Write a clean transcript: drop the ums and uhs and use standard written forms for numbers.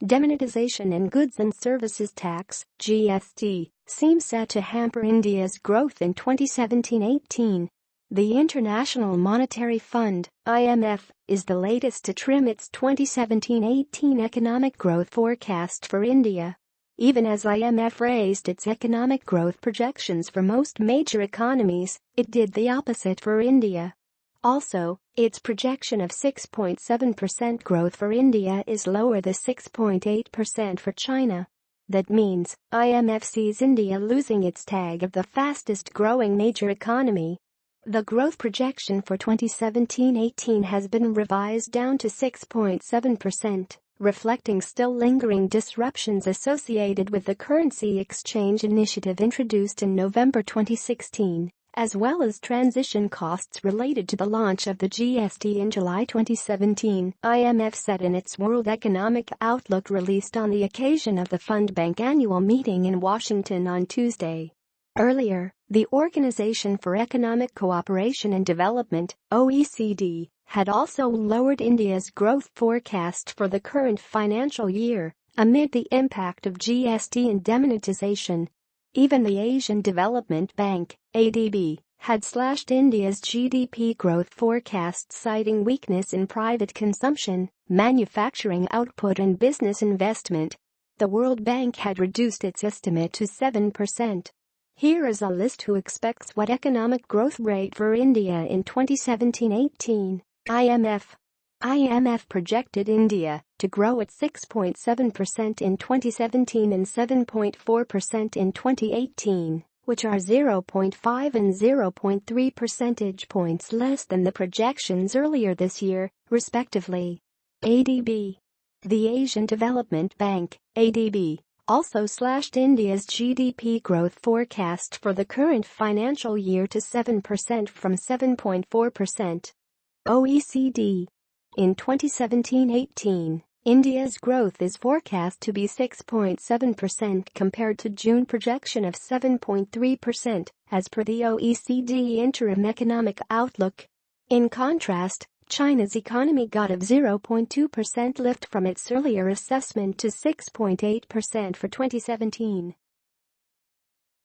Demonetisation in goods and services tax (GST) seems set to hamper India's growth in 2017-18. The International Monetary Fund (IMF) is the latest to trim its 2017-18 economic growth forecast for India. Even as IMF raised its economic growth projections for most major economies, it did the opposite for India. Also, its projection of 6.7% growth for India is lower than 6.8% for China. That means IMF sees India losing its tag of the fastest-growing major economy. The growth projection for 2017-18 has been revised down to 6.7%, reflecting still lingering disruptions associated with the currency exchange initiative introduced in November 2016, as well as transition costs related to the launch of the GST in July 2017, IMF said in its World Economic Outlook released on the occasion of the Fund Bank annual meeting in Washington on Tuesday. Earlier, the Organization for Economic Cooperation and Development, OECD, had also lowered India's growth forecast for the current financial year amid the impact of GST and demonetisation. Even the Asian Development Bank, ADB, had slashed India's GDP growth forecast, citing weakness in private consumption, manufacturing output and business investment. The World Bank had reduced its estimate to 7%. Here is a list who expects what economic growth rate for India in 2017-18. IMF projected India to grow at 6.7% in 2017 and 7.4% in 2018, which are 0.5 and 0.3 percentage points less than the projections earlier this year, respectively. ADB. The Asian Development Bank, ADB, also slashed India's GDP growth forecast for the current financial year to 7% from 7.4%. OECD. In 2017-18, India's growth is forecast to be 6.7% compared to June projection of 7.3%, as per the OECD Interim Economic Outlook. In contrast, China's economy got a 0.2% lift from its earlier assessment to 6.8% for 2017.